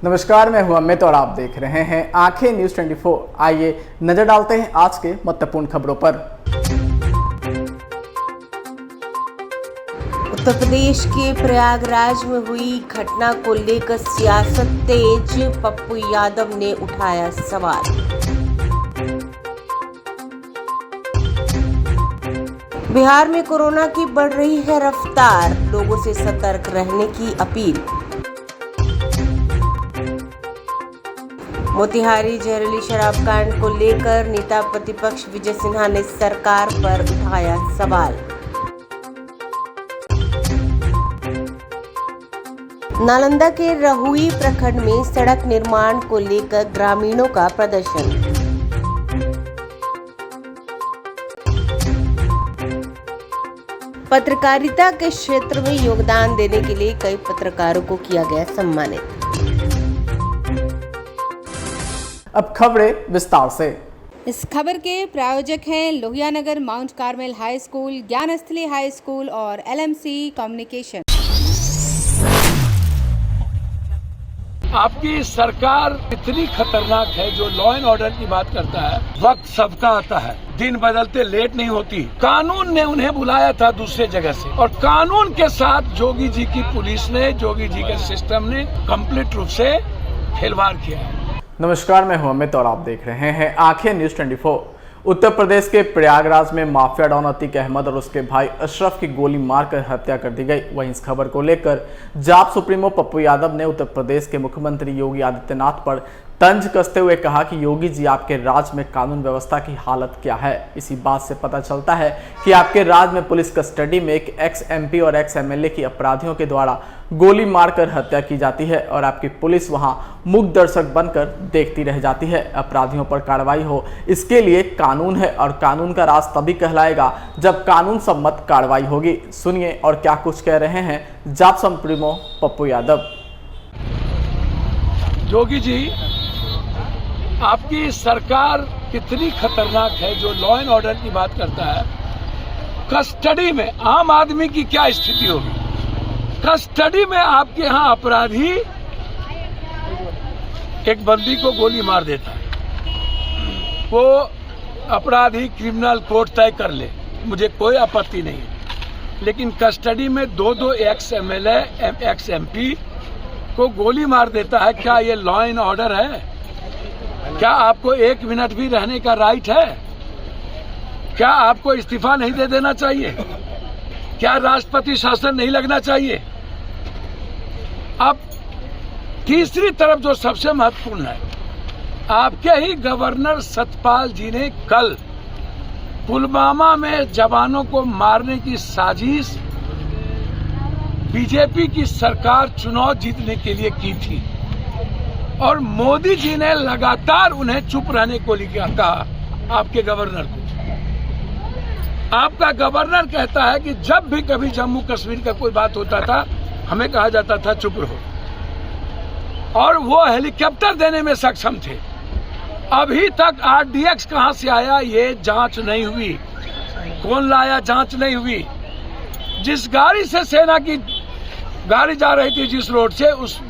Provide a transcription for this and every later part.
नमस्कार, मैं हूं अमित और आप देख रहे हैं आंखें न्यूज 24। आइए नजर डालते हैं आज के महत्वपूर्ण खबरों पर। उत्तर प्रदेश के प्रयागराज में हुई घटना को लेकर सियासत तेज, पप्पू यादव ने उठाया सवाल। बिहार में कोरोना की बढ़ रही है रफ्तार, लोगों से सतर्क रहने की अपील। मोतिहारी जहरीली शराब कांड को लेकर नेता प्रतिपक्ष विजय सिन्हा ने सरकार पर उठाया सवाल। नालंदा के रहुई प्रखंड में सड़क निर्माण को लेकर ग्रामीणों का प्रदर्शन। पत्रकारिता के क्षेत्र में योगदान देने के लिए कई पत्रकारों को किया गया सम्मानित। अब खबरें विस्तार से। इस खबर के प्रायोजक हैं Lohianagar mount Carmel high school, Gyansthali high school और LMC कम्युनिकेशन। आपकी सरकार इतनी खतरनाक है जो लॉ एंड ऑर्डर की बात करता है। वक्त सबका आता है, दिन बदलते लेट नहीं होती। कानून ने उन्हें बुलाया था दूसरे जगह से, और कानून के साथ जोगी जी की पुलिस ने, जोगी जी के सिस्टम ने कंप्लीट रूप से खिलवाड़ किया है। नमस्कार, मैं हूं अमित और आप देख रहे हैं आंखें न्यूज 24। उत्तर प्रदेश के प्रयागराज में माफिया डॉन अतीक अहमद और उसके भाई अशरफ की गोली मारकर हत्या कर दी गई। वहीं इस खबर को लेकर जाप सुप्रीमो पप्पू यादव ने उत्तर प्रदेश के मुख्यमंत्री योगी आदित्यनाथ पर तंज कसते हुए कहा कि योगी जी, आपके राज्य में कानून व्यवस्था की हालत क्या है। इसी बात से पता चलता है कि आपके राज्य में पुलिस कस्टडी में एक एक्स MP और एक्स MLA की अपराधियों के द्वारा गोली मारकर हत्या की जाती है और आपकी पुलिस वहां मूक दर्शक बनकर देखती रह जाती है। अपराधियों पर कार्रवाई हो, इसके लिए कानून है और कानून का राज तभी कहलाएगा जब कानून सम्मत कार्रवाई होगी। सुनिए और क्या कुछ कह रहे हैं जाप सुप्रीमो पप्पू यादव। जोगी जी, आपकी सरकार कितनी खतरनाक है जो लॉ एंड ऑर्डर की बात करता है। कस्टडी में आम आदमी की क्या स्थिति होगी? कस्टडी में आपके यहाँ अपराधी एक बंदी को गोली मार देता है। वो अपराधी क्रिमिनल कोर्ट तय कर ले, मुझे कोई आपत्ति नहीं है, लेकिन कस्टडी में दो एक्स MLA एक्स MP को गोली मार देता है। क्या ये लॉ एंड ऑर्डर है? क्या आपको 1 मिनट भी रहने का राइट है? क्या आपको इस्तीफा नहीं दे देना चाहिए? क्या राष्ट्रपति शासन नहीं लगना चाहिए? अब तीसरी तरफ जो सबसे महत्वपूर्ण है, आपके ही गवर्नर सतपाल जी ने कल पुलवामा में जवानों को मारने की साजिश बीजेपी की सरकार चुनाव जीतने के लिए की थी, और मोदी जी ने लगातार उन्हें चुप रहने को कहा। आपके गवर्नर को, आपका गवर्नर कहता है कि जब भी कभी जम्मू कश्मीर का कोई बात होता था, हमें कहा जाता था चुप रहो, और वो हेलीकॉप्टर देने में सक्षम थे। अभी तक RDX कहां से आया, ये जांच नहीं हुई। कौन लाया, जांच नहीं हुई। जिस गाड़ी से सेना की गाड़ी जा रही थी, जिस रोड से, उस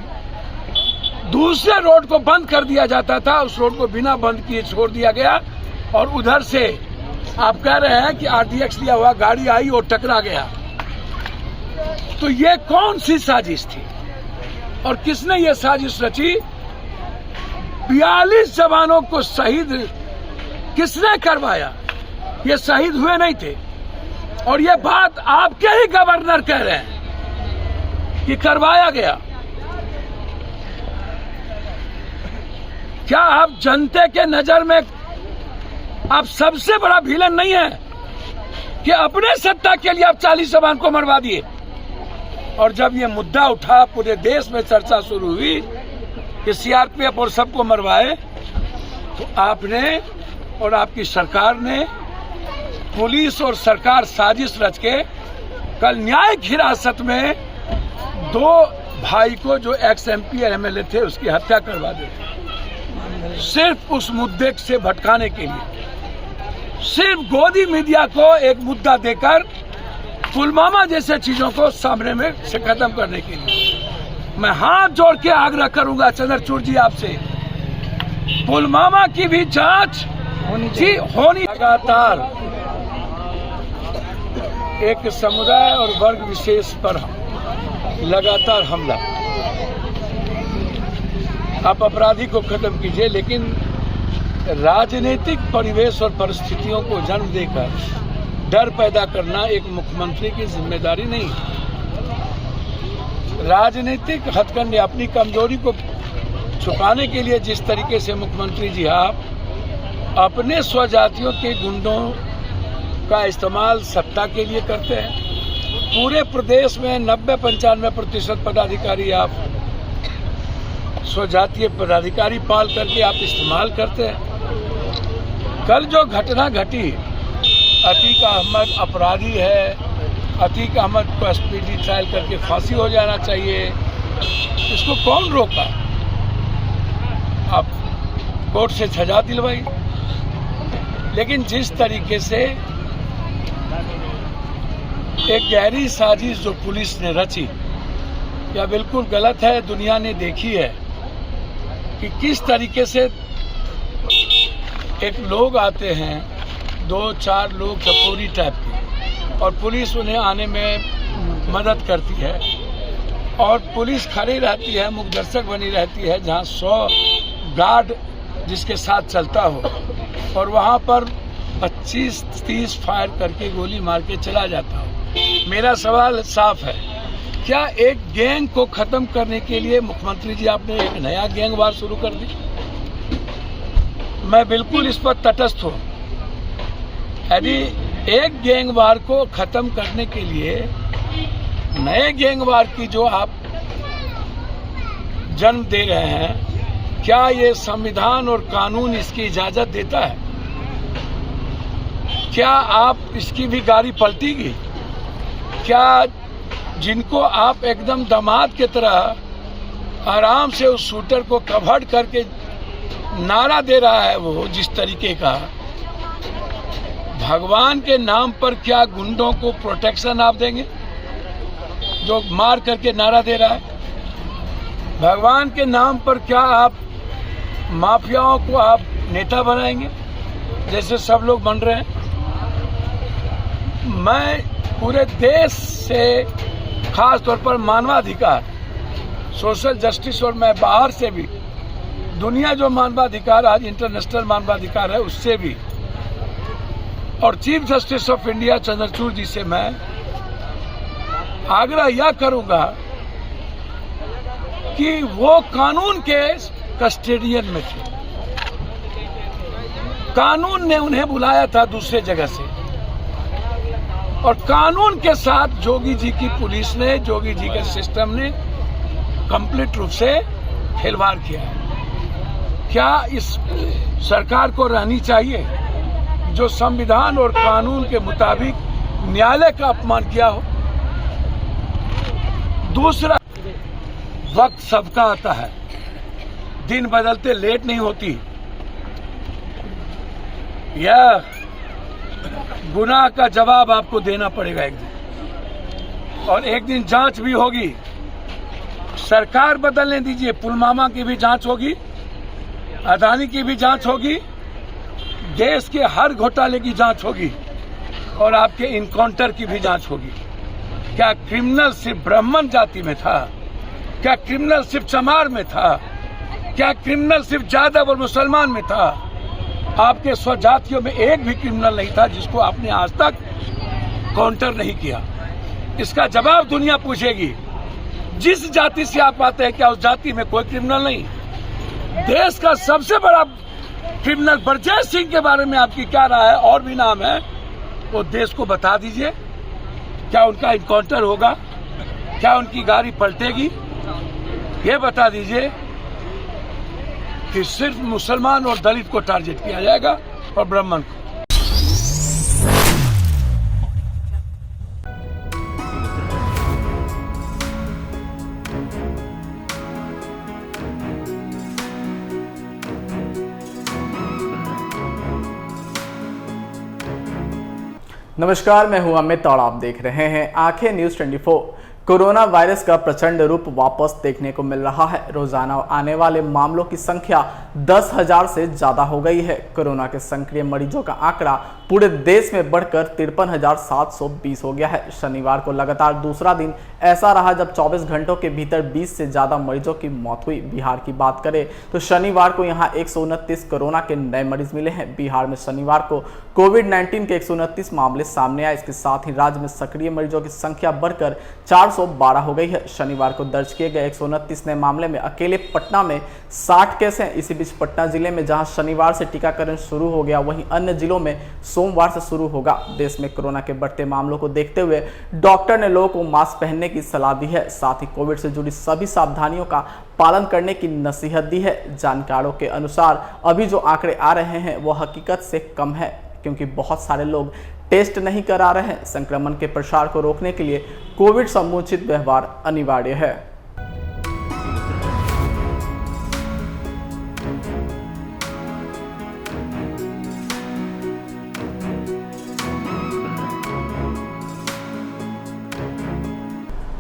दूसरे रोड को बंद कर दिया जाता था, उस रोड को बिना बंद किए छोड़ दिया गया, और उधर से आप कह रहे हैं कि RDX लिया हुआ गाड़ी आई और टकरा गया। तो ये कौन सी साजिश थी और किसने ये साजिश रची? 42 जवानों को शहीद किसने करवाया? ये शहीद हुए नहीं थे, और ये बात आपके ही गवर्नर कह रहे हैं कि करवाया गया। क्या आप जनता के नजर में आप सबसे बड़ा विलन नहीं है कि अपने सत्ता के लिए आप 40 जवान को मरवा दिए? और जब ये मुद्दा उठा, पूरे देश में चर्चा शुरू हुई कि CRPF और सबको मरवाए, तो आपने और आपकी सरकार ने, पुलिस और सरकार साजिश रच के कल न्यायिक हिरासत में 2 भाई को, जो एक्स MP और MLA थे, उसकी हत्या करवा देते, सिर्फ उस मुद्दे से भटकाने के लिए, सिर्फ गोदी मीडिया को एक मुद्दा देकर पुलवामा जैसे चीजों को सामने में से खत्म करने के लिए। मैं हाथ जोड़ के आग्रह करूंगा चंद्रचूड़ जी आपसे, पुलवामा की भी जांच होनी। लगातार एक समुदाय और वर्ग विशेष पर लगातार हमला, आप अपराधी को खत्म कीजिए, लेकिन राजनीतिक परिवेश और परिस्थितियों को जन्म देकर डर पैदा करना एक मुख्यमंत्री की जिम्मेदारी नहीं है। राजनीतिक हथकंडे, अपनी कमजोरी को छुपाने के लिए जिस तरीके से मुख्यमंत्री जी आप अपने स्वजातियों के गुंडों का इस्तेमाल सत्ता के लिए करते हैं, पूरे प्रदेश में 90-95% पदाधिकारी आप स्वजातीय पदाधिकारी पाल करके आप इस्तेमाल करते हैं। कल जो घटना घटी, अतीक अहमद अपराधी है, अतीक अहमद को स्पीडी ट्रायल करके फांसी हो जाना चाहिए, इसको कौन रोका? आप कोर्ट से सजा दिलवाई। लेकिन जिस तरीके से एक गहरी साजिश जो पुलिस ने रची, यह बिल्कुल गलत है। दुनिया ने देखी है कि किस तरीके से एक लोग आते हैं, 2-4 लोग टपोरी टाइप के, और पुलिस उन्हें आने में मदद करती है, और पुलिस खड़ी रहती है, मुखदर्शक बनी रहती है, जहां 100 गार्ड जिसके साथ चलता हो, और वहां पर 25-30 फायर करके गोली मार के चला जाता हो। मेरा सवाल साफ है, क्या एक गैंग को खत्म करने के लिए मुख्यमंत्री जी आपने एक नया गैंगवार शुरू कर दी? मैं बिल्कुल इस पर तटस्थ हूं। यदि एक गैंगवार को खत्म करने के लिए नए गैंगवार की जो आप जन्म दे रहे हैं, क्या ये संविधान और कानून इसकी इजाजत देता है? क्या आप इसकी भी गाड़ी पलटेगी? क्या जिनको आप एकदम दामाद के तरह आराम से उस शूटर को कवर्ड करके नारा दे रहा है, वो जिस तरीके का, भगवान के नाम पर क्या गुंडों को प्रोटेक्शन आप देंगे जो मार करके नारा दे रहा है? भगवान के नाम पर क्या आप माफियाओं को आप नेता बनाएंगे जैसे सब लोग बन रहे हैं? मैं पूरे देश से, खास तौर पर मानवाधिकार, सोशल जस्टिस, और मैं बाहर से भी, दुनिया जो मानवाधिकार आज इंटरनेशनल मानवाधिकार है उससे भी, और chief justice of India Chandrachud ji से मैं आग्रह यह करूंगा कि वो कानून के कस्टोडियन में थे। कानून ने उन्हें बुलाया था दूसरे जगह से, और कानून के साथ जोगी जी की पुलिस ने, जोगी जी के सिस्टम ने कंप्लीट रूप से खिलवाड़ किया है। क्या इस सरकार को रहनी चाहिए जो संविधान और कानून के मुताबिक न्यायालय का अपमान किया हो? दूसरा, वक्त सबका आता है, दिन बदलते लेट नहीं होती। यह गुनाह का जवाब आपको देना पड़ेगा एक दिन, और एक दिन जांच भी होगी। सरकार बदलने दीजिए, पुलवामा की भी जांच होगी, अदानी की भी जांच होगी, देश के हर घोटाले की जांच होगी, और आपके इनकाउंटर की भी जांच होगी। क्या क्रिमिनल सिर्फ ब्राह्मण जाति में था? क्या क्रिमिनल सिर्फ चमार में था? क्या क्रिमिनल सिर्फ यादव और मुसलमान में था? आपके स्वजातियों में एक भी क्रिमिनल नहीं था जिसको आपने आज तक काउंटर नहीं किया। इसका जवाब दुनिया पूछेगी। जिस जाति से आप आते हैं, क्या उस जाति में कोई क्रिमिनल नहीं? देश का सबसे बड़ा क्रिमिनल ब्रजेश सिंह के बारे में आपकी क्या राय है? और भी नाम है, वो देश को बता दीजिए। क्या उनका इनकाउंटर होगा? क्या उनकी गाड़ी पलटेगी? ये बता दीजिए कि सिर्फ मुसलमान और दलित को टारगेट किया जाएगा और ब्राह्मण को। नमस्कार, मैं हूं अमित और आप देख रहे हैं आंखें न्यूज 24। कोरोना वायरस का प्रचंड रूप वापस देखने को मिल रहा है। रोजाना आने वाले मामलों की संख्या 10,000 से ज्यादा हो गई है। कोरोना के सक्रिय मरीजों का आंकड़ा पूरे देश में बढ़कर 53,720 हो गया है। शनिवार को लगातार दूसरा दिन ऐसा रहा जब 24 घंटों के भीतर 20 से ज्यादा मरीजों की मौत हुई। बिहार की बात करें तो शनिवार को यहां 129 कोरोना के नए मरीज मिले हैं। बिहार में शनिवार को कोविड-19 के 129 मामले सामने आए। इसके साथ ही राज्य में सक्रिय मरीजों की संख्या बढ़कर 412 हो गई है। शनिवार को दर्ज किए गए 129 नए मामले में अकेले पटना में 60 केस हैं। इसी बीच पटना जिले में जहां शनिवार से टीकाकरण शुरू हो गया, वहीं अन्य जिलों में सोमवार से शुरू होगा। देश में कोरोना के बढ़ते मामलों को देखते हुए डॉक्टर ने लोगों को मास्क पहनने की सलाह दी है। साथ ही कोविड से जुड़ी सभी सावधानियों का पालन करने की नसीहत दी है। जानकारों के अनुसार अभी जो आंकड़े आ रहे हैं वो हकीकत से कम है, क्योंकि बहुत सारे लोग टेस्ट नहीं करा रहे हैं। संक्रमण के प्रसार को रोकने के लिए कोविड समुचित व्यवहार अनिवार्य है।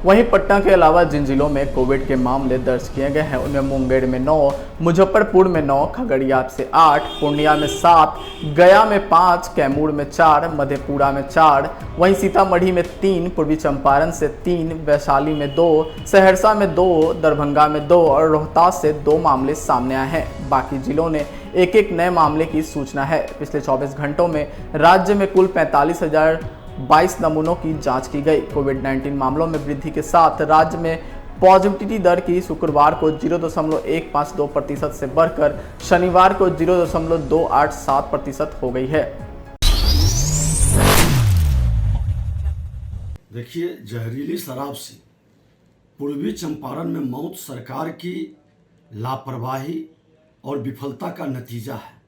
वहीं पटना के अलावा जिन जिलों में कोविड के मामले दर्ज किए गए हैं उनमें मुंगेर में 9, मुजफ्फरपुर में 9, खगड़िया से 8, पूर्णिया में 7, गया में 5, कैमूर में 4, मधेपुरा में 4, वहीं सीतामढ़ी में 3, पूर्वी चंपारण से 3, वैशाली में 2, सहरसा में 2, दरभंगा में 2 और रोहतास से 2 मामले सामने आए हैं। बाकी जिलों ने एक एक नए मामले की सूचना है। पिछले 24 घंटों में राज्य में कुल 45,022 नमूनों की जांच की गई। कोविड-19 मामलों में वृद्धि के साथ राज्य में पॉजिटिविटी दर की शुक्रवार को 0.152% से बढ़कर शनिवार को 0.287% हो गई है। देखिए, जहरीली शराब से पूर्वी चंपारण में मौत सरकार की लापरवाही और विफलता का नतीजा है।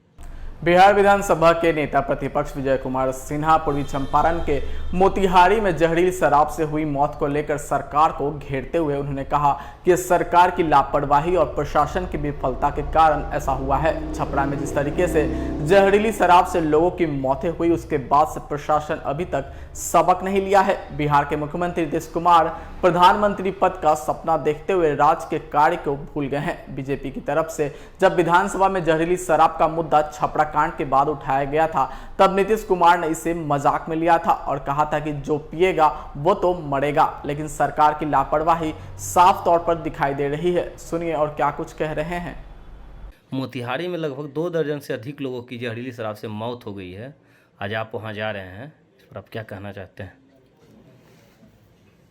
बिहार विधानसभा के नेता प्रतिपक्ष विजय कुमार सिन्हा पूर्वी चंपारण के मोतिहारी में जहरीली शराब से हुई मौत को लेकर सरकार को घेरते हुए उन्होंने कहा कि सरकार की लापरवाही और प्रशासन की विफलता के कारण ऐसा हुआ है। छपरा में जिस तरीके से जहरीली शराब से लोगों की मौतें हुई, उसके बाद से प्रशासन अभी तक सबक नहीं लिया है। बिहार के मुख्यमंत्री नीतीश कुमार प्रधानमंत्री पद का सपना देखते हुए राज्य के कार्य को भूल गए हैं। बीजेपी की तरफ से जब विधानसभा में जहरीली शराब का मुद्दा छपरा कांड के बाद उठाया गया था, तब नीतीश कुमार ने इसे मजाक में लिया था और कहा था कि जो पिएगा वो तो मरेगा। लेकिन सरकार की लापरवाही साफ तौर पर दिखाई दे रही है। सुनिए और क्या कुछ कह रहे हैं। मोतिहारी में लगभग 2 दर्जन से अधिक लोगों की जहरीली शराब से मौत हो गई है। आज आप वहां जा रहे हैं, इस पर आप क्या कहना चाहते हैं?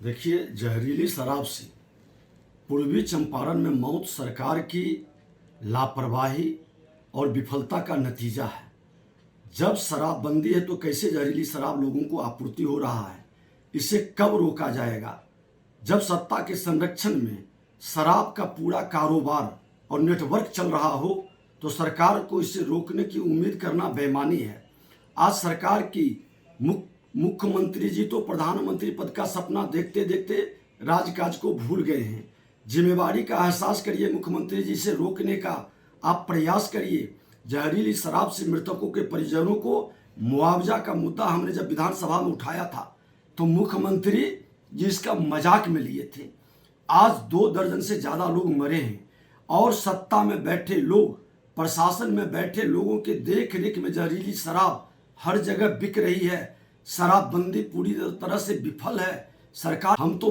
देखिए, जहरीली शराब से पूर्वी चंपारण में मौत सरकार की लापरवाही और विफलता का नतीजा है। जब शराबबंदी है तो कैसे जहरीली शराब लोगों को आपूर्ति हो रहा है, इसे कब रोका जाएगा? जब सत्ता के संरक्षण में शराब का पूरा कारोबार और नेटवर्क चल रहा हो तो सरकार को इसे रोकने की उम्मीद करना बेईमानी है। आज सरकार की मुख्यमंत्री जी तो प्रधानमंत्री पद का सपना देखते देखते राजकाज को भूल गए हैं। जिम्मेवारी का एहसास करिए, मुख्यमंत्री जी से रोकने का आप प्रयास करिए। जहरीली शराब से मृतकों के परिजनों को मुआवजा का मुद्दा हमने जब विधानसभा में उठाया था तो मुख्यमंत्री जी इसका मजाक में लिए थे। आज 2 दर्जन से ज़्यादा लोग मरे हैं और सत्ता में बैठे लोग, प्रशासन में बैठे लोगों के देख रेख में जहरीली शराब हर जगह बिक रही है। शराबबंदी पूरी तरह से विफल है। सरकार, हम तो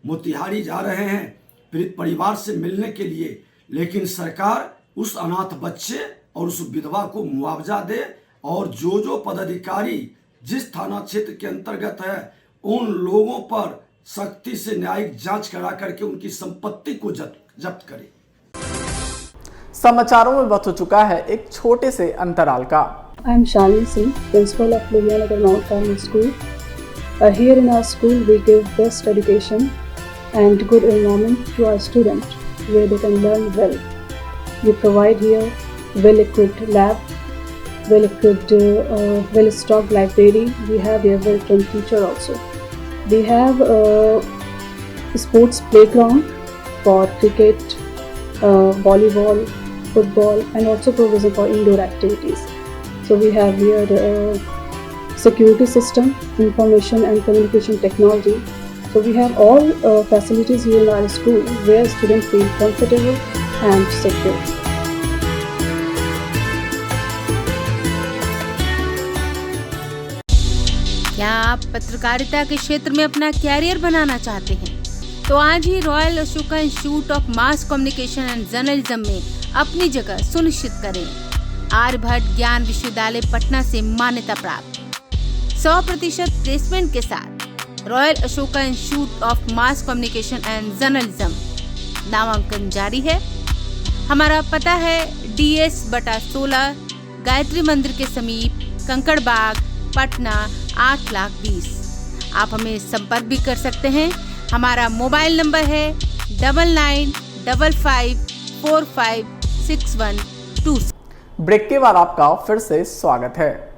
मोतिहारी जा रहे हैं पीड़ित परिवार से मिलने के लिए, लेकिन सरकार उस अनाथ बच्चे और उस विधवा को मुआवजा दे और जो पदाधिकारी जिस थाना क्षेत्र के अंतर्गत है उन लोगों पर सख्ती से न्यायिक जांच करा करके उनकी संपत्ति को जब्त करे। समाचारों में वक्त हो चुका है एक छोटे से अंतराल का। I am Shalini Singh, principal of Lohiyanagar Mount Carmel School. Here in our school we give best education and good environment to our students where they can learn well. We provide here well-equipped lab, well-equipped, well-stocked library. We have here well-trained teacher also. We have a sports playground for cricket, volleyball, football, and also provision for indoor activities. So we have here security system, information and communication technology, So we have all facilities here in our school where students feel comfortable and secure. क्या आप पत्रकारिता के क्षेत्र में अपना career बनाना चाहते हैं? तो आज ही royal Ashoka institute of mass communication and journalism में अपनी जगह सुनिश्चित करें। आर्यभट्ट ज्ञान विश्वविद्यालय पटना से मान्यता प्राप्त 100% प्लेसमेंट के साथ royal Ashoka institute of mass communication and journalism, नामांकन जारी है। हमारा पता है DS/16 गायत्री मंदिर के समीप, कंकड़ बाग, पटना 8,20,000। आप हमें संपर्क भी कर सकते हैं। हमारा मोबाइल नंबर है 9955456126। ब्रेक के बाद आपका फिर से स्वागत है।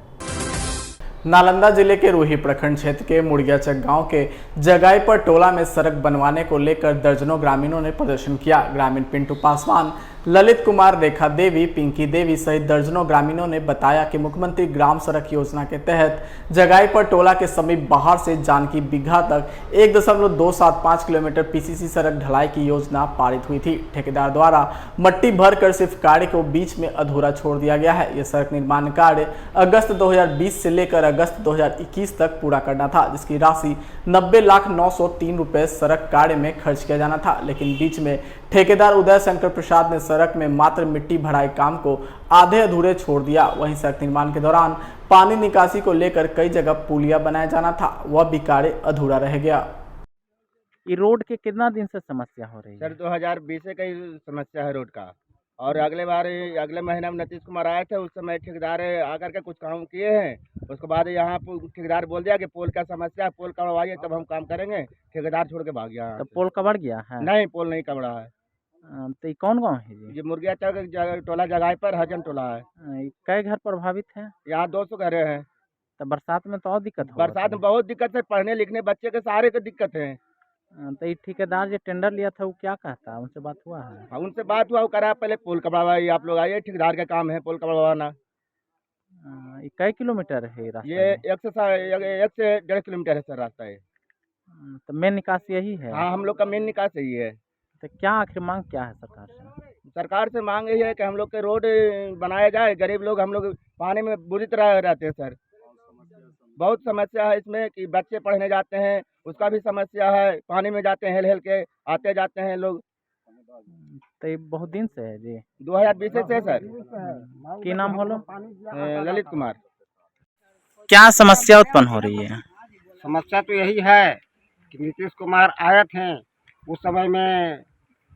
नालंदा जिले के रूही प्रखंड क्षेत्र के मुड़ियाचक गांव के जगाई पर टोला में सड़क बनवाने को लेकर दर्जनों ग्रामीणों ने प्रदर्शन किया। ग्रामीण पिंटू पासवान, ललित कुमार, रेखा देवी, पिंकी देवी सहित दर्जनों ग्रामीणों ने बताया कि मुख्यमंत्री ग्राम सड़क योजना के तहत जगाई पर टोला के समीप बाहर से जानकी बिघा तक 1.275 किलोमीटर PCC सड़क ढलाई की योजना पारित हुई थी। ठेकेदार द्वारा मट्टी भरकर सिर्फ कार्य को बीच में अधूरा छोड़ दिया गया है। यह सड़क निर्माण कार्य अगस्त 2020 से लेकर अगस्त 2021 तक पूरा करना था, जिसकी राशि 90,903 रुपए सड़क कार्य में खर्च किया जाना था। लेकिन बीच में ठेकेदार उदय शंकर प्रसाद ने सड़क में मात्र मिट्टी भराई काम को आधे अधूरे छोड़ दिया। वहीं सड़क निर्माण के दौरान पानी निकासी को लेकर कई जगह पुलिया बनाया जाना था, वह भी कार्य अधूरा रह गया। ये रोड के कितना दिन से समस्या हो रही है? सर 2020 से कई समस्या है रोड का, और अगले महीने में नीतीश कुमार आए थे, उस समय ठेकेदार आकर के कुछ काम किए हैं। उसके बाद यहाँ ठेकेदार बोल दिया कि पोल का समस्या है, पोल कबड़वाइए तब हम काम करेंगे। ठेकेदार छोड़ के भाग गया। तो पोल कबड़ गया है? नहीं, पोल नहीं कबड़ा है। तो ये कौन गाँव है जी? ये मुर्गियाचक टोला जगह पर हजन टोला है। कई घर प्रभावित हैं? यहाँ 200 घरे हैं। तो बरसात में तो और दिक्कत हो? बरसात में बहुत दिक्कत है, पढ़ने लिखने बच्चे के सारे की दिक्कत है। तो ये ठेकेदार जो टेंडर लिया था वो क्या कहता है, उनसे बात हुआ है? हाँ, उनसे बात हुआ, वो करा पहले पोल कबड़वाइए, आप लोग आइए, ठेकेदार का काम है पोल कबड़वाना। ये कई किलोमीटर है रास्ता? ये 1 से 1.5 किलोमीटर है सर रास्ता है। तो मेन निकास यही है? हाँ, हम लोग का मेन निकास यही है। तो क्या आखिर मांग क्या है सरकार से? सरकार से मांग यही है कि हम लोग के रोड बनाया जाए। गरीब लोग हम लोग पानी में बुरी तरह रहते हैं सर। बहुत समस्या है इसमें कि बच्चे पढ़ने जाते हैं, उसका भी समस्या है। पानी में जाते हैं, हेल हेल के आते जाते हैं लोग। तो ये बहुत दिन से है जी? 2020 से सर। की नाम होलो? ललित कुमार। क्या समस्या उत्पन्न हो रही है? समस्या तो यही है कि नीतीश कुमार आए थे, उस समय में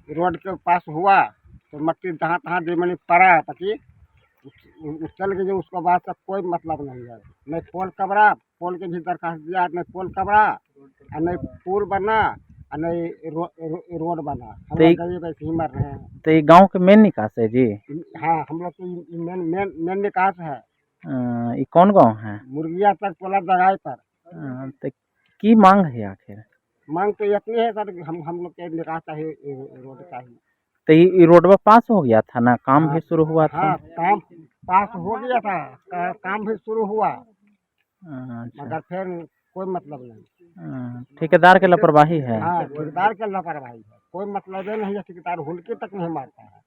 रोड के पास हुआ तो मट्टी तहाँ तहाँ जमीन पड़ा ताकि चल गई। उसके बाद से कोई मतलब नहीं है। नहीं पोल कबड़ा, पोल के भी दरखास्त दिया, नहीं पोल कबड़ा, और नहीं पुल बना, और नहीं रोड बना। हम लोग गरीब ऐसे ही मर रहे हैं। तो ये गांव के मेन निकास है जी? हाँ, हम लोग की मेन निकास है। ये कौन गांव है? मुर्गियाचक टोला जगाई पर। तो की मांग है आखिर? मांग तो इतनी है सर, हम लोग के निकास चाहिए, रोड चाहिए। तो ये रोडवा पास हो गया था ना, काम भी शुरू हुआ था? हाँ, काम पास हो गया था, काम भी शुरू हुआ, मगर फिर कोई मतलब नहीं। ठेकेदार के लापरवाही है? हाँ, ठेकेदार के लापरवाही है, कोई मतलब नहीं है। ठेकेदार हुलकी तक नहीं मारता है।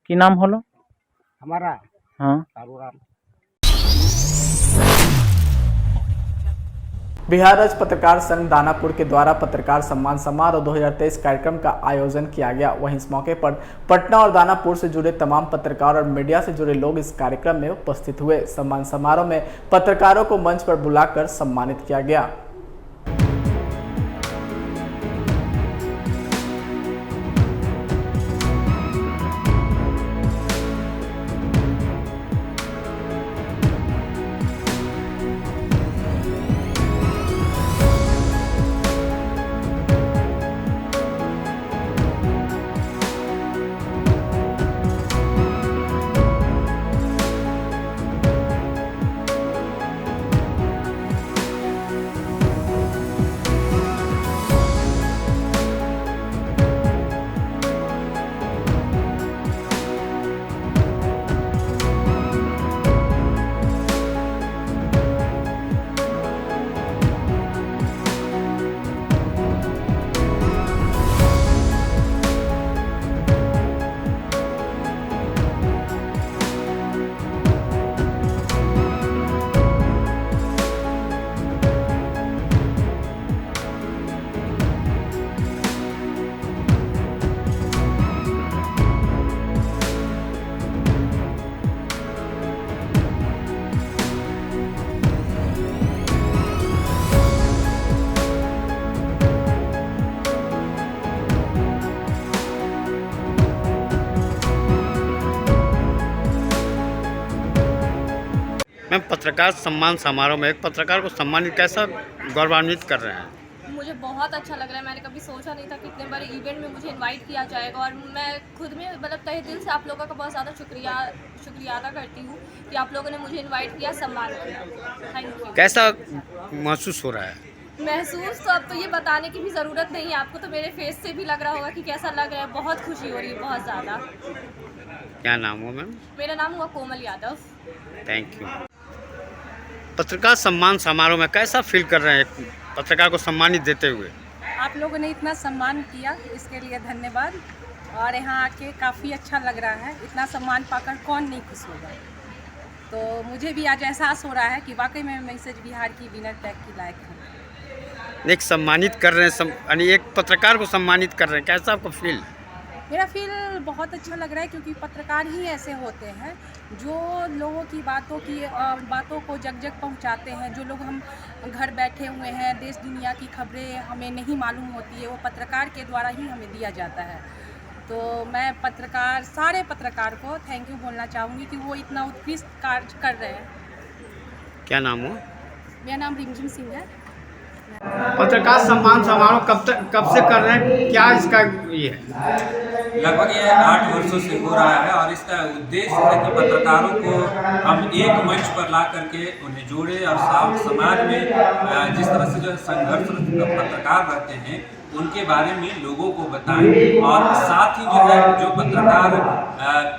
की नाम होलो? हमारा हाँ, कारूराम। बिहार राज्य पत्रकार संघ दानापुर के द्वारा पत्रकार सम्मान समारोह 2023 कार्यक्रम का आयोजन किया गया। वहीं इस मौके पर पटना और दानापुर से जुड़े तमाम पत्रकार और मीडिया से जुड़े लोग इस कार्यक्रम में उपस्थित हुए। सम्मान समारोह में पत्रकारों को मंच पर बुलाकर सम्मानित किया गया। पत्रकार सम्मान समारोह में एक पत्रकार को सम्मानित कैसा गौरवान्वित कर रहे हैं? मुझे बहुत अच्छा लग रहा है। मैंने कभी सोचा नहीं था कि इतने बड़े इवेंट में मुझे इनवाइट किया जाएगा और मैं खुद में मतलब तहे दिल से आप लोगों का बहुत ज़्यादा शुक्रिया अदा करती हूँ कि आप लोगों ने मुझे इनवाइट किया, सम्मान किया। Thank you. कैसा महसूस हो रहा है? महसूस तो अब तो ये बताने की भी ज़रूरत नहीं है आपको, तो मेरे फेस से भी लग रहा होगा कि कैसा लग रहा है। बहुत खुशी हो रही है, बहुत ज़्यादा। क्या नाम हो मैम? मेरा नाम हुआ कोमल यादव। Thank you. पत्रकार सम्मान समारोह में कैसा फील कर रहे हैं पत्रकार को सम्मानित देते हुए? आप लोगों ने इतना सम्मान किया, इसके लिए धन्यवाद। और यहाँ आके काफ़ी अच्छा लग रहा है। इतना सम्मान पाकर कौन नहीं खुश होगा। तो मुझे भी आज एहसास हो रहा है कि वाकई में मैसेज बिहार की विनर टैग की लायक है। एक सम्मानित कर रहे हैं, यानी एक पत्रकार को सम्मानित कर रहे हैं, कैसा आपको फील? मेरा फील बहुत अच्छा लग रहा है क्योंकि पत्रकार ही ऐसे होते हैं जो लोगों की बातों को जग जग पहुंचाते हैं। जो लोग हम घर बैठे हुए हैं, देश दुनिया की खबरें हमें नहीं मालूम होती है, वो पत्रकार के द्वारा ही हमें दिया जाता है। तो मैं सारे पत्रकार को थैंक यू बोलना चाहूँगी कि वो इतना उत्कृष्ट कार्य कर रहे हैं। क्या नाम हो? मेरा नाम रिमझिम सिंह है। पत्रकार सम्मान समारोह कब से कर रहे हैं, क्या इसका ये है? लगभग ये 8 वर्षों से हो रहा है और इसका उद्देश्य है कि पत्रकारों को हम एक मंच पर ला करके उन्हें जोड़े और समाज में जिस तरह से जो संघर्षरत पत्रकार रहते हैं उनके बारे में लोगों को बताएं और साथ ही जो है जो पत्रकार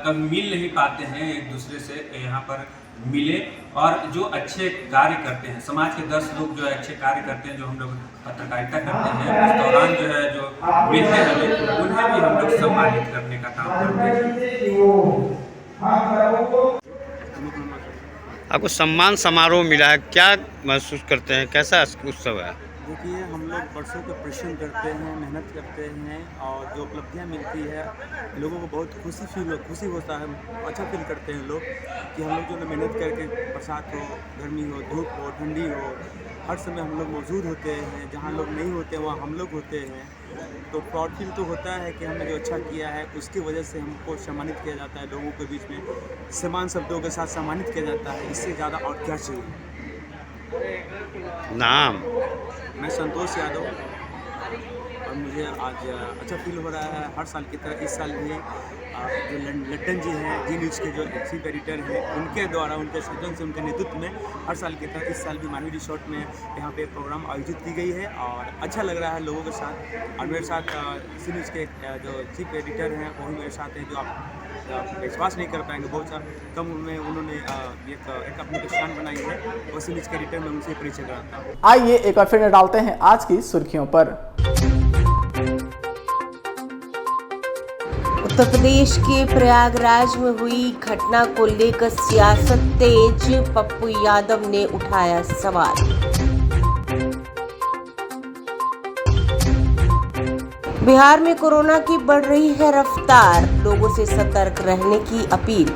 कभी मिल नहीं पाते हैं एक दूसरे से यहाँ पर मिले और जो अच्छे कार्य करते हैं, समाज के 10 लोग जो है अच्छे कार्य करते हैं, जो हम लोग पत्रकारिता करते हैं उस दौरान जो है जो मिलते हैं उन्हें भी हम लोग सम्मानित करने का काम करते हैं। आपको सम्मान समारोह मिला है, क्या महसूस करते हैं, कैसा उत्सव है? देखिए, हम लोग वर्षों का परिश्रम करते हैं, मेहनत करते हैं और जो उपलब्धियां मिलती है लोगों को बहुत खुशी होता है, अच्छा फील करते हैं लोग कि हम लोग जो मेहनत करके बरसात हो, गर्मी हो, धूप हो, ठंडी हो, हर समय हम लोग मौजूद होते हैं। जहाँ लोग नहीं होते वहाँ हम लोग होते हैं। तो प्राउड फील तो होता है कि हमने जो अच्छा किया है उसकी वजह से हमको सम्मानित किया जाता है। लोगों के बीच में समान शब्दों के साथ सम्मानित किया जाता है। इससे ज़्यादा और क्या चाहिए? नाम? मैं संतोष यादव और मुझे आज अच्छा फील हो रहा है। हर साल की तरह इस साल भी जो लट्टन जी हैं, जी न्यूज़ के जो चीफ एडिटर हैं, उनके द्वारा उनके सृजन से उनके नेतृत्व में हर साल की तरह इस साल भी मानवी रिसोर्ट में यहाँ पे प्रोग्राम आयोजित की गई है और अच्छा लग रहा है लोगों के साथ। और मेरे साथ जी न्यूज़ के जो चीफ एडिटर हैं वो भी मेरे साथ हैं, जो आप विश्वास नहीं कर पाएंगे। बहुत कम में उन्होंने एक अपनी पहचान बनाई है। उसी न्यूज़ के एडिटर में उनसे परिचय कराता हूँ। आइए एक बार फिर डालते हैं आज की सुर्खियों पर। उत्तर प्रदेश के प्रयागराज में हुई घटना को लेकर सियासत तेज, पप्पू यादव ने उठाया सवाल। बिहार में कोरोना की बढ़ रही है रफ्तार, लोगों से सतर्क रहने की अपील।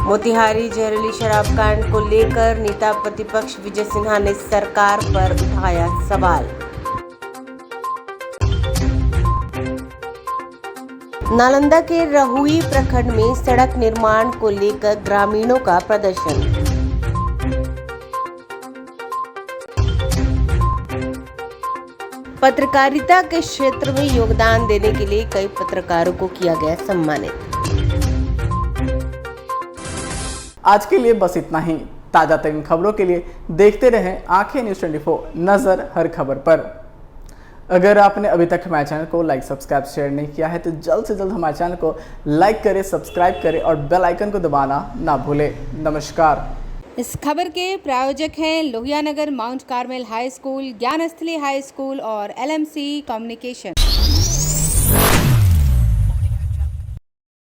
मोतिहारी जहरीली शराब कांड को लेकर नेता प्रतिपक्ष विजय सिन्हा ने सरकार पर उठाया सवाल। नालंदा के रहुई प्रखंड में सड़क निर्माण को लेकर ग्रामीणों का प्रदर्शन। पत्रकारिता के क्षेत्र में योगदान देने के लिए कई पत्रकारों को किया गया सम्मानित। आज के लिए बस इतना ही। ताजा तरीन खबरों के लिए देखते रहें आंखें न्यूज़ 24, नजर हर खबर पर। अगर आपने अभी तक हमारे चैनल को लाइक, सब्सक्राइब, शेयर नहीं किया है तो जल्द से जल्द हमारे चैनल को लाइक करें, सब्सक्राइब करें और बेल आइकन को दबाना ना भूलें। नमस्कार। इस खबर के प्रायोजक हैं Lohianagar mount Carmel high school, Gyansthali high school और LMC कम्युनिकेशन।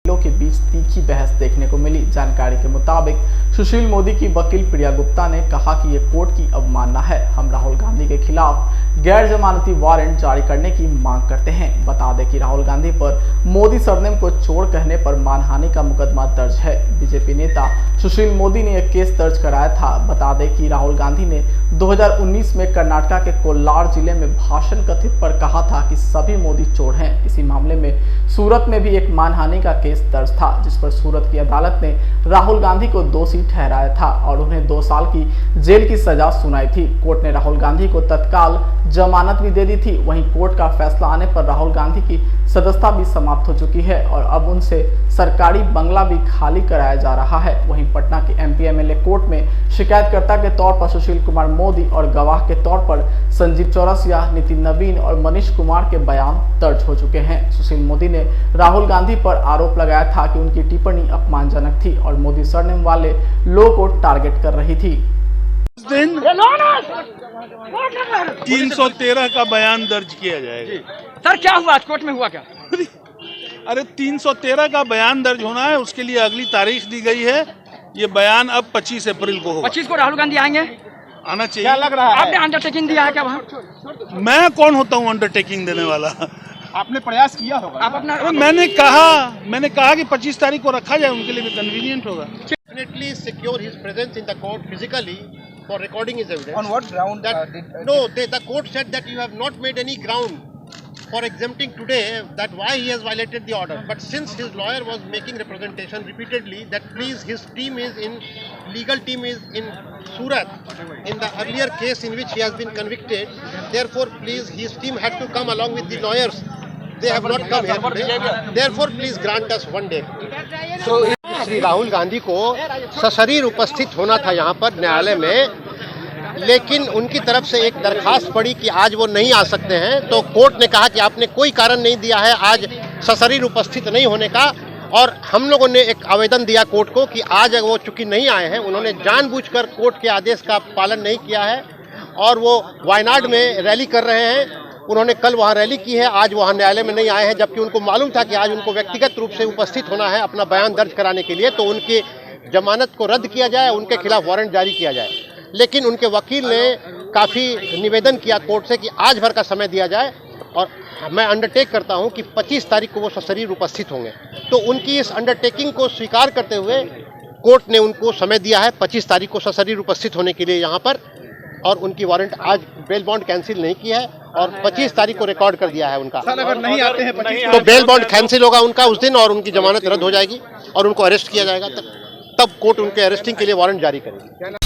के बीच तीखी बहस देखने को मिली। जानकारी के मुताबिक सुशील मोदी की वकील प्रिया गुप्ता ने कहा कि ये कोर्ट की अवमानना है। हम राहुल गांधी के खिलाफ गैर जमानती वारंट जारी करने की मांग करते हैं। बता दें कि राहुल गांधी पर मोदी सरनेम को चोर कहने पर मानहानि का मुकदमा दर्ज है। बीजेपी नेता सुशील मोदी ने यह केस दर्ज कराया था। बता दें कि राहुल गांधी ने 2019 में कर्नाटक के कोल्लार जिले में भाषण कथित पर कहा था कि सभी मोदी चोर हैं। इसी मामले में सूरत में भी एक मानहानि का केस दर्ज था, जिस पर सूरत की अदालत ने राहुल गांधी को दोषी ठहराया था और उन्हें 2 साल की जेल की सजा सुनाई थी। कोर्ट ने राहुल गांधी को तत्काल जमानत भी दे दी थी। वहीं कोर्ट का फैसला आने पर राहुल गांधी की सदस्यता भी समाप्त हो चुकी है और अब उनसे सरकारी बंगला भी खाली कराया जा रहा है। वहीं पटना के MP MLA कोर्ट में शिकायतकर्ता के तौर पर सुशील कुमार मोदी और गवाह के तौर पर संजीव चौरसिया, नितिन नवीन और मनीष कुमार के बयान दर्ज हो चुके हैं। सुशील मोदी ने राहुल गांधी पर आरोप लगाया था कि उनकी टिप्पणी अपमानजनक थी और मोदी सरनेम वाले लोगों को टारगेट कर रही थी। उस दिन 313 का बयान दर्ज किया जाएगा। सर क्या हुआ, कोर्ट में हुआ क्या? अरे 313 का बयान दर्ज होना है, उसके लिए अगली तारीख दी गई है। ये बयान अब 25 अप्रैल को होगा। 25 को राहुल गांधी आएंगे, आना चाहिए। क्या लग रहा है? आपने अंडरटेकिंग दिया है क्या वहाँ? मैं कौन होता हूँ अंडरटेकिंग देने वाला? आपने प्रयास किया होगा। आप अपना मैंने कहा कि 25 तारीख को रखा जाए, उनके लिए भी कन्वीनियंट होगा। Definitely secure his presence in the court physically for recording his evidence. On what ground? The court said that you have not made any ground for exempting today that why he has violated the order. But since his lawyer was making representation repeatedly that please his legal team is in Surat in the earlier case in which he has been convicted, therefore please his team had to come along with the lawyers. They have not come here today. Therefore please grant us 1 day. So Shri Rahul Gandhi को सशरीर उपस्थित होना था यहाँ पर न्यायालय में, लेकिन उनकी तरफ से एक दरखास्त पड़ी कि आज वो नहीं आ सकते हैं। तो कोर्ट ने कहा कि आपने कोई कारण नहीं दिया है आज सशरीर उपस्थित नहीं होने का, और हम लोगों ने एक आवेदन दिया कोर्ट को कि आज वो चूंकि नहीं आए हैं, उन्होंने जानबूझकर कोर्ट के आदेश का पालन नहीं किया है और वो वायनाड में रैली कर रहे हैं। उन्होंने कल वहाँ रैली की है, आज वहाँ न्यायालय में नहीं आए हैं, जबकि उनको मालूम था कि आज उनको व्यक्तिगत रूप से उपस्थित होना है अपना बयान दर्ज कराने के लिए। तो उनकी जमानत को रद्द किया जाए, उनके खिलाफ वारंट जारी किया जाए। लेकिन उनके वकील ने काफ़ी निवेदन किया कोर्ट से कि आज भर का समय दिया जाए, और मैं अंडरटेक करता हूं कि 25 तारीख को वो सशरीर उपस्थित होंगे। तो उनकी इस अंडरटेकिंग को स्वीकार करते हुए कोर्ट ने उनको समय दिया है 25 तारीख को सशरीर उपस्थित होने के लिए यहाँ पर, और उनकी वारंट आज बेल बॉन्ड कैंसिल नहीं की है और 25 तारीख को रिकॉर्ड कर दिया है उनका। अगर नहीं आते हैं 25 तो बेल बॉन्ड कैंसिल होगा उनका उस दिन और उनकी जमानत रद्द हो जाएगी और उनको अरेस्ट किया जाएगा। तब कोर्ट उनके अरेस्टिंग के लिए वारंट जारी करेगी।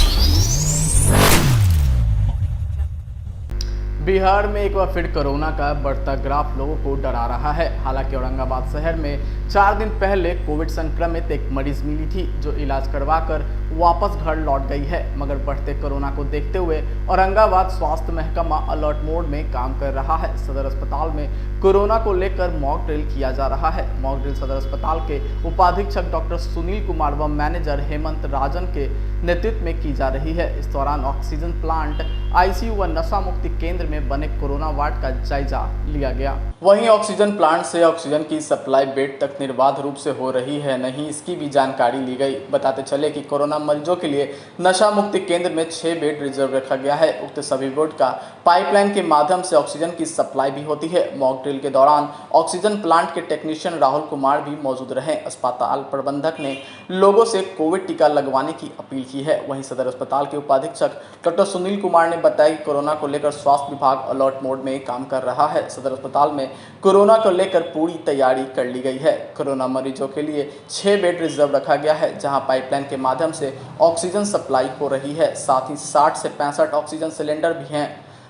बिहार में एक बार फिर कोरोना का बढ़ता ग्राफ लोगों को डरा रहा है। हालांकि औरंगाबाद शहर में 4 दिन पहले कोविड संक्रमित एक मरीज मिली थी जो इलाज करवाकर वापस घर लौट गई है, मगर बढ़ते कोरोना को देखते हुए औरंगाबाद स्वास्थ्य महकमा अलर्ट मोड में काम कर रहा है। सदर अस्पताल में कोरोना को लेकर मॉक ड्रिल किया जा रहा है। मॉक ड्रिल सदर अस्पताल के उपाधीक्षक डॉक्टर सुनील कुमार व मैनेजर हेमंत राजन के नेतृत्व में की जा रही है। इस दौरान ऑक्सीजन प्लांट, ICU व नशा मुक्ति केंद्र में बने कोरोना वार्ड का जायजा लिया गया। वहीं ऑक्सीजन प्लांट से ऑक्सीजन की सप्लाई बेड तक निर्बाध रूप से हो रही है नहीं, इसकी भी जानकारी ली गई। बताते चले कि कोरोना मरीजों के लिए नशा मुक्ति केंद्र में 6 बेड रिजर्व रखा गया है। उक्त सभी बेड का पाइपलाइन के माध्यम से ऑक्सीजन की सप्लाई भी होती है। मॉक ड्रिल के दौरान ऑक्सीजन प्लांट के टेक्नीशियन राहुल कुमार भी मौजूद रहे। अस्पताल प्रबंधक ने लोगों से कोविड टीका लगवाने की अपील की है। वहीं सदर अस्पताल के उपाधीक्षक डॉक्टर सुनील कुमार ने बताया कि कोरोना को लेकर स्वास्थ्य विभाग अलर्ट मोड में काम कर रहा है। सदर अस्पताल में कोरोना को लेकर पूरी तैयारी कर ली गई है। कोरोना मरीजों के लिए 6 बेड रिजर्व रखा गया है, जहां पाइपलाइन के माध्यम से ऑक्सीजन सप्लाई हो रही है। साथ ही 60 से 65 ऑक्सीजन सिलेंडर भी हैं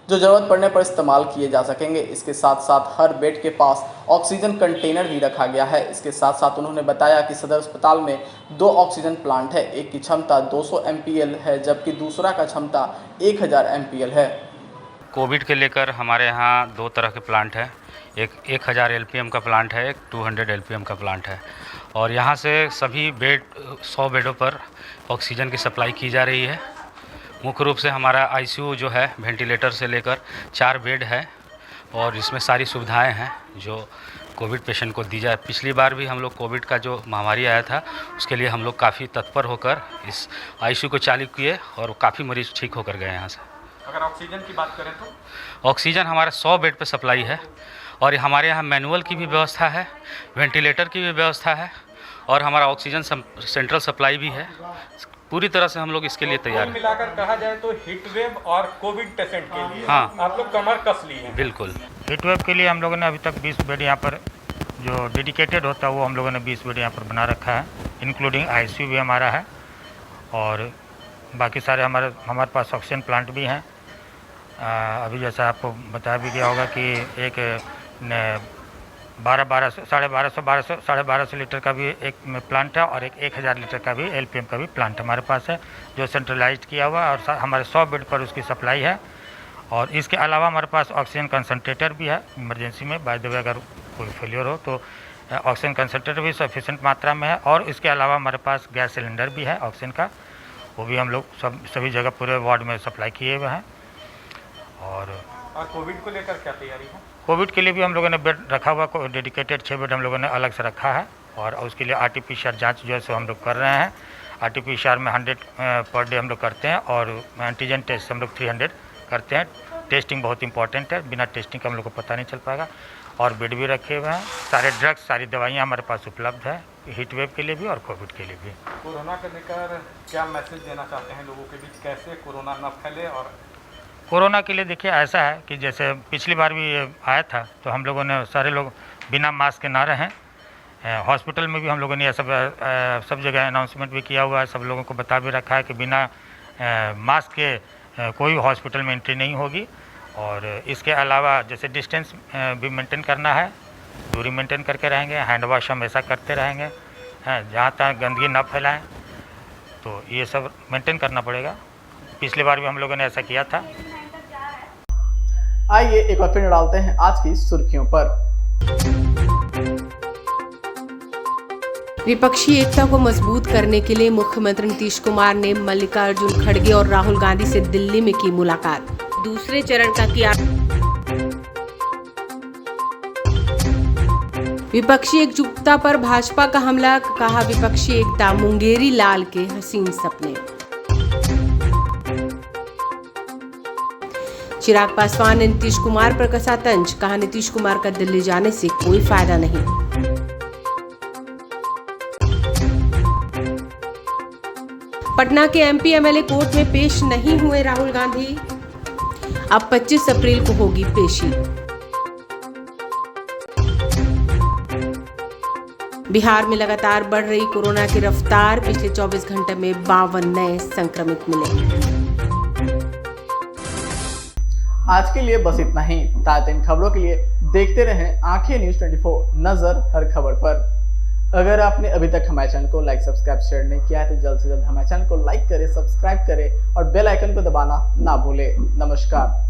जो जरूरत पड़ने पर इस्तेमाल किए जा सकेंगे। इसके साथ साथ हर बेड के पास ऑक्सीजन कंटेनर भी रखा गया है। इसके साथ साथ उन्होंने बताया कि सदर अस्पताल में 2 ऑक्सीजन प्लांट है। एक की क्षमता 200 MPL है, जबकि दूसरा का क्षमता 1000 MPL है। कोविड के लेकर हमारे यहाँ 2 तरह के प्लांट हैं। एक 1000 LPM का प्लांट है, एक 200 LPM का प्लांट है, और यहाँ से सभी बेड 100 बेडों पर ऑक्सीजन की सप्लाई की जा रही है। मुख्य रूप से हमारा ICU जो है वेंटिलेटर से लेकर 4 बेड है और इसमें सारी सुविधाएं हैं जो कोविड पेशेंट को दी जाए। पिछली बार भी हम लोग कोविड का जो महामारी आया था उसके लिए हम लोग काफ़ी तत्पर होकर इस ICU को चालू किए और काफ़ी मरीज ठीक होकर गए यहाँ से। अगर ऑक्सीजन की बात करें तो ऑक्सीजन हमारा 100 बेड पे सप्लाई है और हमारे यहाँ मैनुअल की भी व्यवस्था है, वेंटिलेटर की भी व्यवस्था है और हमारा ऑक्सीजन सेंट्रल सप्लाई भी है। पूरी तरह से हम लोग इसके लिए तैयार कुल हैं। मिलाकर कहा जाए तो हीट वेव और कोविड पेशेंट के लिए हाँ। आप लोग कमर कस लिए हैं। बिल्कुल। हीट वेव के लिए हम लोगों ने अभी तक 20 बेड यहाँ पर जो डेडिकेटेड होता है वो हम लोगों ने 20 बेड यहाँ पर बना रखा है, इंक्लूडिंग आईसीयू भी हमारा है और बाकी सारे हमारे पास ऑक्सीजन प्लांट भी हैं। अभी जैसा आपको बताया भी गया होगा कि एक 1200 लीटर का भी एक प्लांट है और एक 1000 लीटर का भी एलपीएम का भी प्लांट हमारे पास है जो सेंट्रलाइज्ड किया हुआ है और हमारे 100 बेड पर उसकी सप्लाई है। और इसके अलावा हमारे पास ऑक्सीजन कंसनट्रेटर भी है इमरजेंसी में, बाय द वे अगर कोई फेलियर हो तो ऑक्सीजन कंसनट्रेटर भी सफिशेंट मात्रा में है। और इसके अलावा हमारे पास गैस सिलेंडर भी है ऑक्सीजन का, वो भी हम लोग सभी जगह पूरे वार्ड में सप्लाई किए हुए हैं। और कोविड को लेकर क्या तैयारी है? कोविड के लिए भी हम लोगों ने बेड रखा हुआ, डेडिकेटेड 6 बेड हम लोगों ने अलग से रखा है और उसके लिए आरटीपीसीआर जांच जो है सो हम लोग कर रहे हैं। आरटीपीसीआर में 100 पर डे हम लोग करते हैं और एंटीजन टेस्ट हम लोग 300 करते हैं। टेस्टिंग बहुत इंपॉर्टेंट है, बिना टेस्टिंग का हम लोग को पता नहीं चल पाएगा। और बेड भी रखे हुए हैं, सारे ड्रग्स सारी दवाइयाँ हमारे पास उपलब्ध है, हीट वेव के लिए भी और कोविड के लिए भी। कोरोना को लेकर क्या मैसेज देना चाहते हैं लोगों के बीच, कैसे कोरोना न फैले? और कोरोना के लिए देखिए ऐसा है कि जैसे पिछली बार भी आया था तो हम लोगों ने सारे लोग बिना मास्क के ना रहें। हॉस्पिटल में भी हम लोगों ने ये सब जगह अनाउंसमेंट भी किया हुआ है, सब लोगों को बता भी रखा है कि बिना मास्क के कोई हॉस्पिटल में एंट्री नहीं होगी। और इसके अलावा जैसे डिस्टेंस भी मेंटेन करना है, दूरी मेंटेन करके रहेंगे, हैंड वॉश हमेशा करते रहेंगे, जहाँ तक गंदगी ना फैलाएं, तो ये सब मेंटेन करना पड़ेगा। पिछली बार भी हम लोगों ने ऐसा किया था। आइए एक बार फिर डालते हैं आज की सुर्खियों पर। विपक्षी एकता को मजबूत करने के लिए मुख्यमंत्री नीतीश कुमार ने मल्लिकार्जुन खड़गे और राहुल गांधी से दिल्ली में की मुलाकात। दूसरे चरण का किया विपक्षी एकजुटता पर भाजपा का हमला, कहा विपक्षी एकता मुंगेरी लाल के हसीन सपने। चिराग पासवान ने नीतीश कुमार पर कसा तंज, कहा नीतीश कुमार का दिल्ली जाने से कोई फायदा नहीं। पटना के एमपी एमएलए कोर्ट में पेश नहीं हुए राहुल गांधी, अब 25 अप्रैल को होगी पेशी। बिहार में लगातार बढ़ रही कोरोना की रफ्तार, पिछले 24 घंटे में 52 नए संक्रमित मिले। आज के लिए बस इतना ही। ताज़ा इन खबरों के लिए देखते रहें आंखें न्यूज़ 24, नजर हर खबर पर। अगर आपने अभी तक हमारे चैनल को लाइक सब्सक्राइब शेयर नहीं किया है तो जल्द से जल्द हमारे चैनल को लाइक करें, सब्सक्राइब करें और बेल आइकन को दबाना ना भूलें। नमस्कार।